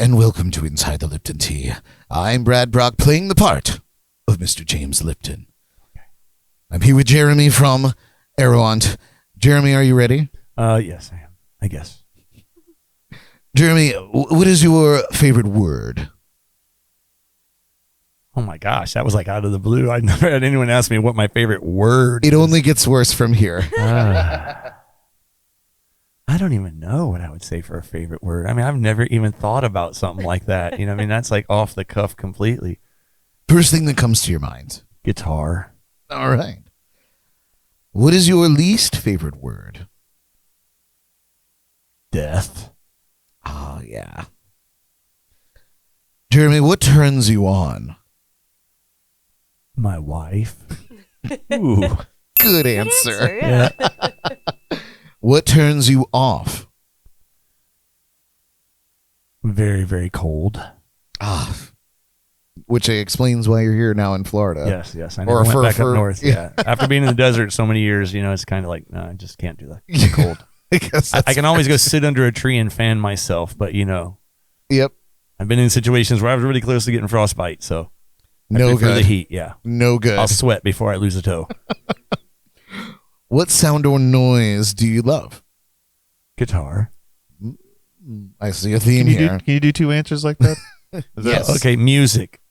and welcome to Inside the Lipton Tea. I'm Brad Brock, playing the part of Mr. James Lipton. I'm here with Jeremy from Aerouant. Jeremy, are you ready? Yes, I am, I guess. Jeremy, what is your favorite word? Oh my gosh, that was like out of the blue. I never had anyone ask me what my favorite word It is. only gets worse from here. I don't even know what I would say for a favorite word. I mean, I've never even thought about something like that. You know, I mean, that's like off the cuff completely. First thing that comes to your mind. Guitar. All right. What is your least favorite word? Death. Oh, yeah. Jeremy, what turns you on? My wife. Ooh. Good answer. Yeah. What turns you off? Very, very cold. Which explains why you're here now in Florida. Yes. I never went back up north. Yeah. After being in the desert so many years, you know, it's kind of like, no, I just can't do that. It's cold. I guess I can always go sit under a tree and fan myself, but you know. Yep. I've been in situations where I was really close to getting frostbite, so No I prefer good. the heat, yeah. No good. I'll sweat before I lose a toe. What sound or noise do you love? Guitar. I see a theme here. Can you do two answers like that? Yes. Okay, music.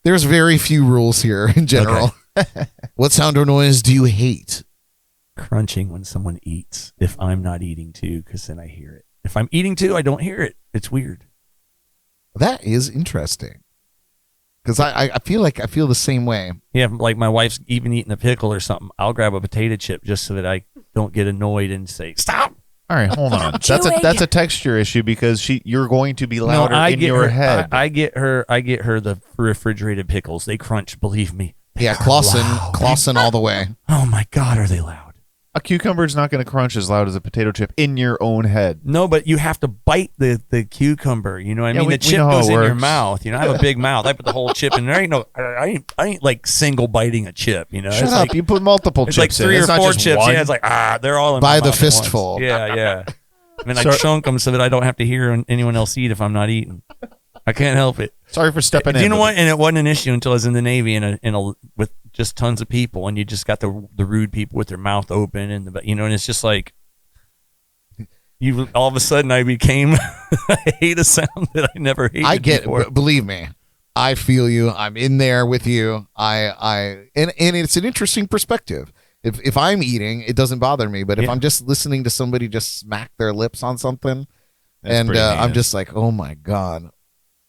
There's very few rules here in general. What sound or noise do you hate? Crunching when someone eats, if I'm not eating too, because then I hear it. If I'm eating too, I don't hear it. It's weird. That is interesting. Because I feel like I feel the same way. Yeah, like my wife's even eating a pickle or something. I'll grab a potato chip just so that I don't get annoyed and say, stop. All right, hold on. That's a texture issue because you're going to be louder in your head. I get her the refrigerated pickles. They crunch, believe me. Yeah, Clausen all the way. Oh my God, are they loud? A cucumber is not going to crunch as loud as a potato chip in your own head. No, but you have to bite the cucumber. You know what I mean? The we chip know how goes it in your works. mouth. You know, I have a big mouth. I put the whole chip in there. I ain't like single biting a chip. You know, Shut it's up. like, you put multiple it's chips like three in. or It's not four just chips. one. Yeah, it's like they're all in By my the mouth at once. fistful. Yeah. I mean, I Sorry. chunk them so that I don't have to hear anyone else eat if I'm not eating. I can't help it. Sorry for stepping in. Do you know what? And it wasn't an issue until I was in the Navy with just tons of people, and you just got the rude people with their mouth open, and and it's just like all of a sudden I became I hate a sound that I never hated. I get before. believe me. I feel you. I'm in there with you. And it's an interesting perspective. If I'm eating, it doesn't bother me, but if I'm just listening to somebody just smack their lips on something, That's and pretty I'm heinous. just like, oh my God.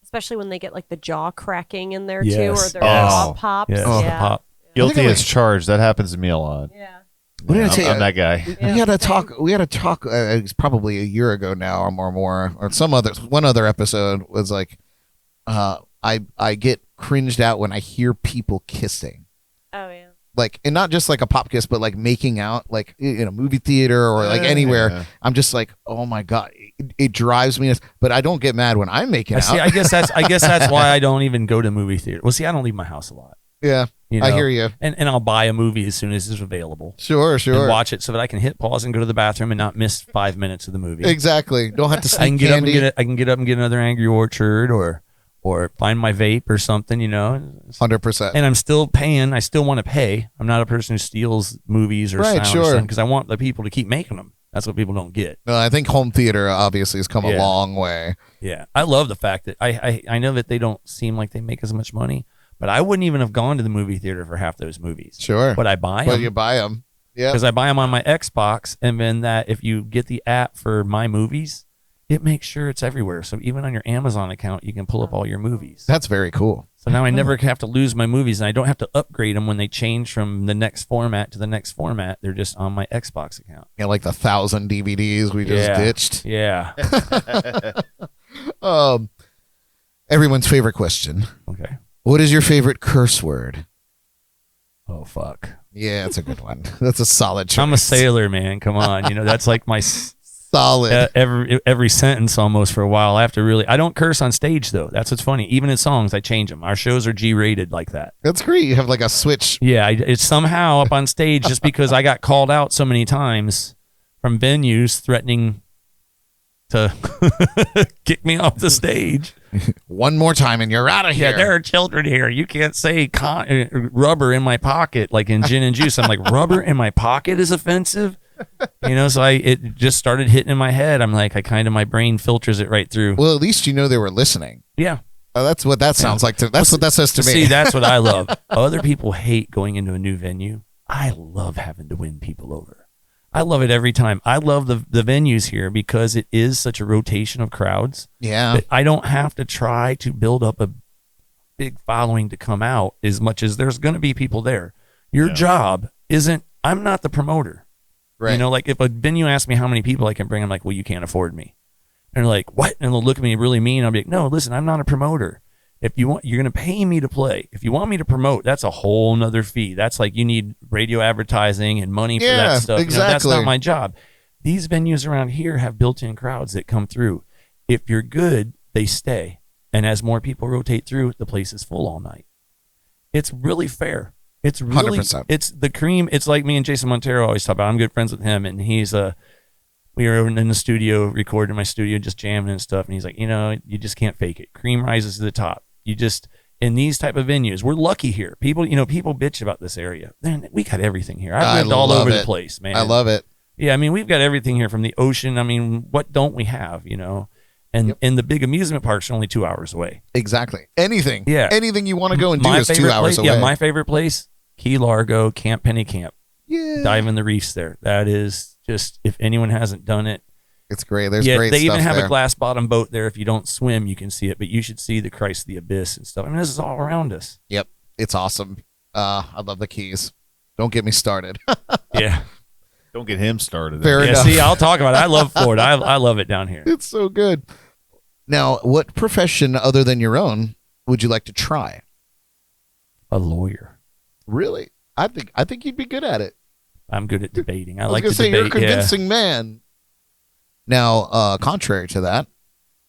Especially when they get like the jaw cracking in there Yes. too, or their Yes. jaw pops. Yes. Oh. Yeah. Pop. Guilty I think as charged. That happens to me a lot. Yeah. What did I tell you? I'm that guy. We had a talk. It's probably a year ago now, or more, or one other episode was like, I get cringed out when I hear people kissing, Oh yeah. like, and not just like a pop kiss, but like making out, like in a movie theater or like anywhere. Yeah. I'm just like, oh my God, it drives me nuts. But I don't get mad when I'm making out. See, I guess that's why I don't even go to movie theater. Well, see, I don't leave my house a lot. Yeah, You know? I hear you. And I'll buy a movie as soon as it's available. Sure. And watch it so that I can hit pause and go to the bathroom and not miss 5 minutes of the movie. Exactly. Don't have to I can sneak get candy. I can get up and get another Angry Orchard or find my vape or something, 100%. And I'm still paying. I still want to pay. I'm not a person who steals movies or Right, sound sure. because I want the people to keep making them. That's what people don't get. No, I think home theater obviously has come a Yeah. long way. Yeah, I love the fact that I know that they don't seem like they make as much money, but I wouldn't even have gone to the movie theater for half those movies. Sure. But I buy But them. you buy them. Yeah. Because I buy them on my Xbox, and then that if you get the app for My Movies, it makes sure it's everywhere. So even on your Amazon account, you can pull up all your movies. That's very cool. So now I never have to lose my movies, and I don't have to upgrade them when they change from the next format to the next format. They're just on my Xbox account. Yeah, like the 1,000 DVDs we just ditched. Yeah. Everyone's favorite question. Okay. What is your favorite curse word? Oh, fuck. Yeah, that's a good one. That's a solid choice. I'm a sailor, man. Come on. That's like my Solid. every sentence almost for a while. I have to really. I don't curse on stage though. That's what's funny. Even in songs, I change them. Our shows are G-rated like that. That's great. You have like a switch. Yeah, it's somehow up on stage just because I got called out so many times from venues threatening to kick me off the stage. One more time and you're out of here. Yeah, there are children here. You can't say rubber in my pocket like in gin and juice. I'm like, rubber in my pocket is offensive? So it just started hitting in my head. I'm like, my brain filters it right through. Well, at least they were listening. Yeah. Oh, that's what that sounds like. That's what that says to me. See, that's what I love. Other people hate going into a new venue. I love having to win people over. I love it every time. I love the venues here because it is such a rotation of crowds. Yeah. That I don't have to try to build up a big following to come out as much as there's going to be people there. Your job isn't, I'm not the promoter. Right. Like if a venue asks me how many people I can bring, I'm like, well, you can't afford me. And they're like, what? And they'll look at me really mean. I'll be like, no, listen, I'm not a promoter. If you want, you're going to pay me to play. If you want me to promote, that's a whole nother fee. That's like you need radio advertising and money for that stuff. Exactly. That's not my job. These venues around here have built-in crowds that come through. If you're good, they stay. And as more people rotate through, the place is full all night. It's really fair. It's really, 100%. It's the cream. It's like me and Jason Montero always talk about. I'm good friends with him, and we were in the studio, recording in my studio, just jamming and stuff. And he's like, you just can't fake it. Cream rises to the top. You just, in these type of venues, we're lucky here. People bitch about this area. Man, we got everything here. I've lived all over the place, man. I love it. Yeah, we've got everything here from the ocean. What don't we have, And the big amusement parks are only 2 hours away. Exactly. Anything. Yeah. Anything you want to go and do is 2 hours away. Yeah, my favorite place, Key Largo, Camp Penny Camp. Yeah. Dive in the reefs there. That is just, if anyone hasn't done it, it's great. There's great stuff. They even have there. a glass bottom boat there. If you don't swim, you can see it, but you should see the Christ of the Abyss and stuff. This is all around us. Yep. It's awesome. I love the Keys. Don't get me started. Yeah. Don't get him started. Fair enough. See, I'll talk about it. I love Florida. I love it down here. It's so good. Now, what profession other than your own would you like to try? A lawyer. Really? I think you'd be good at it. I'm good at debating. I was like gonna to say, debate. you're a convincing man. Now, contrary to that,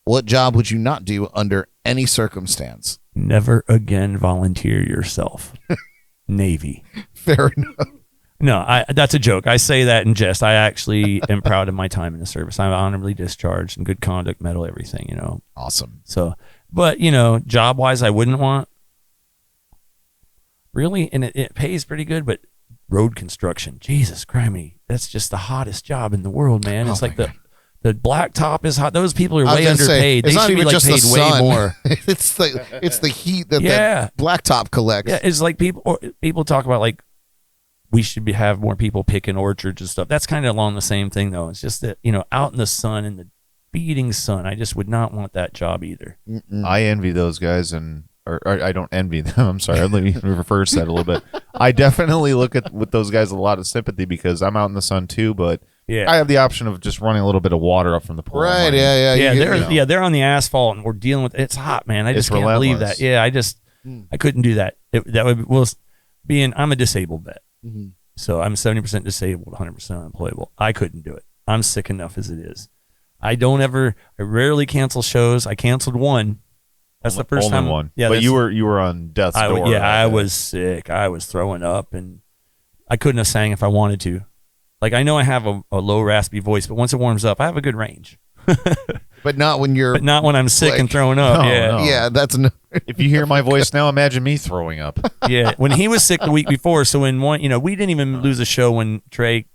what job would you not do under any circumstance? Never again volunteer yourself. Navy. Fair enough. No, that's a joke. I say that in jest. I actually am proud of my time in the service. I'm honorably discharged and good conduct medal, everything, Awesome. So, but, job wise, I wouldn't want. Really, and it pays pretty good, but road construction, Jesus criminy, that's just the hottest job in the world, man. It's like the blacktop is hot. Those people are way underpaid. They should be like paid way more. it's the heat that the blacktop collects. Yeah, it's like people talk about like we should have more people picking orchards and stuff. That's kind of along the same thing though. It's just that out in the sun, in the beating sun, I just would not want that job either. I envy those guys or I don't envy them. I'm sorry. Let me reverse that a little bit. I definitely look at with those guys a lot of sympathy because I'm out in the sun too, but I have the option of just running a little bit of water up from the pool. Right, yeah. They're on the asphalt and we're dealing with it's hot, man. I just can't believe that. Yeah, I couldn't do that. I'm a disabled vet. Mm-hmm. So I'm 70% disabled, 100% unemployable. I couldn't do it. I'm sick enough as it is. I rarely cancel shows. I canceled one. That's the first time. One. Yeah, but you were on death's door. Yeah, I was sick. I was throwing up, and I couldn't have sang if I wanted to. Like I know I have a low raspy voice, but once it warms up, I have a good range. But not when you're. But not when I'm sick and throwing up. No. Yeah, that's no. If you hear my voice now, imagine me throwing up. Yeah, when he was sick the week before. So when we didn't even lose a show when Trey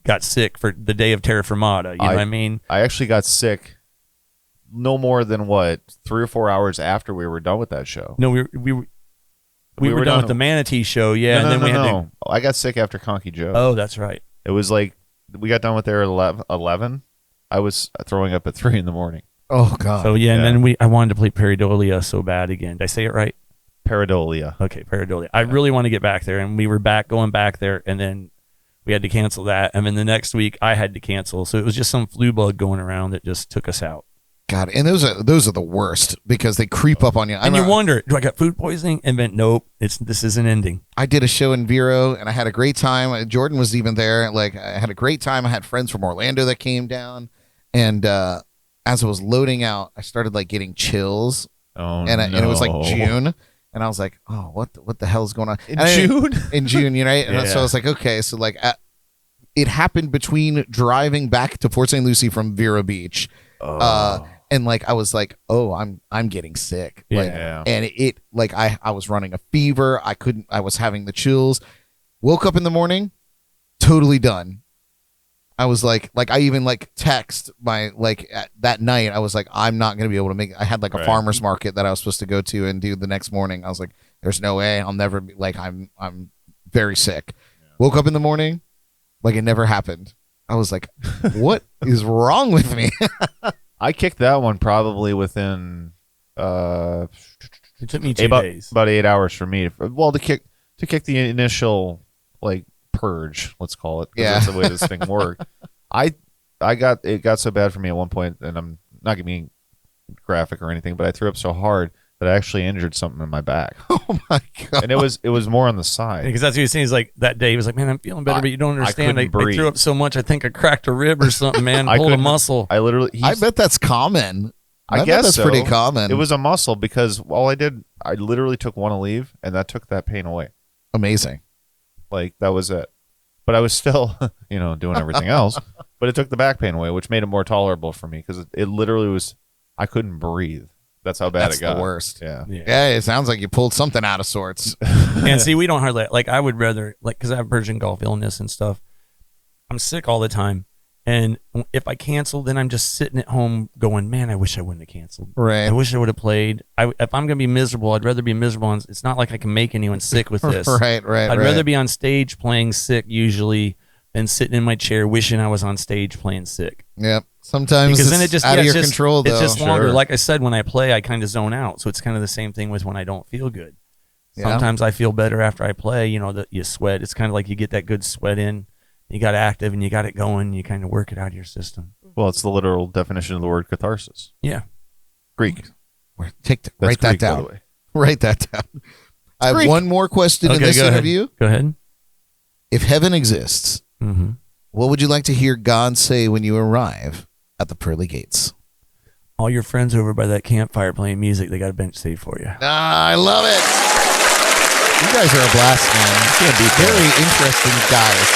got sick for the day of Terra Firmata. You know what I mean? I actually got sick. No more than 3 or 4 hours after we were done with that show. No, we were done with the Manatee show, yeah. No. I got sick after Conky Joe. Oh, that's right. It was like we got done with there at 11. I was throwing up at 3 a.m. Oh God. So and then I wanted to play Pareidolia so bad again. Did I say it right? Pareidolia. Okay, Pareidolia. I really want to get back there, and we were going back there, and then we had to cancel that, and then the next week I had to cancel. So it was just some flu bug going around that just took us out. God, and those are the worst because they creep up on you. And you wonder, do I got food poisoning? And then nope, this isn't ending. I did a show in Vero and I had a great time. Jordan was even there. Like I had a great time. I had friends from Orlando that came down, and as I was loading out, I started like getting chills. Oh, and it was like June, and I was like, oh, what the hell is going on in June? In June, right? And so I was like, okay, so like it happened between driving back to Fort St. Lucie from Vero Beach. And like I was like, oh, I'm getting sick. Like, and it like I was running a fever. I was having the chills. Woke up in the morning, totally done. I was like I even like text my that night. I was like, I'm not gonna be able to make. I had like a farmer's market that I was supposed to go to and do the next morning. I was like, there's no way I'll never be like I'm very sick. Woke up in the morning, like it never happened. I was like, what is wrong with me? I kicked that one probably within it took me 2 days. About 8 hours for me. Well, to kick the initial like purge, let's call it. That's the way this thing worked. It got so bad for me at one point, and I'm not gonna be graphic or anything, but I threw up so hard that I actually injured something in my back. Oh my god! And it was more on the side. Because that's what he was saying. He's like that day. He was like, "Man, I'm feeling better, but you don't understand. I threw up so much. I think I cracked a rib or something, man. Pulled a muscle." I bet that's common. I guess that's pretty common. It was a muscle because all I did, I literally took one Aleve, and that took that pain away. Amazing. Like that was it. But I was still, doing everything else. But it took the back pain away, which made it more tolerable for me because it literally was. I couldn't breathe. That's how bad it got. That's the worst. Yeah. It sounds like you pulled something out of sorts. And see, we don't hardly like. I would rather because I have Persian Gulf illness and stuff. I'm sick all the time, and if I cancel, then I'm just sitting at home going, "Man, I wish I wouldn't have canceled. Right. I wish I would have played. If I'm gonna be miserable, I'd rather be miserable. It's not like I can make anyone sick with this. Right. I'd rather be on stage playing sick usually than sitting in my chair wishing I was on stage playing sick. Yep. Sometimes because then it just out of your control. Though. It's just longer. Like I said, when I play, I kind of zone out. So it's kind of the same thing with when I don't feel good. Sometimes I feel better after I play. That you sweat. It's kind of like you get that good sweat in. You got active and you got it going. You kind of work it out of your system. Well, it's the literal definition of the word catharsis. Yeah. Greek. Write that down. Write that down. I have one more question in this interview. Go ahead. If heaven exists, what would you like to hear God say when you arrive at the pearly gates? All your friends over by that campfire playing music, they got a bench saved for you. I love it. You guys are a blast, man. Very interesting guys.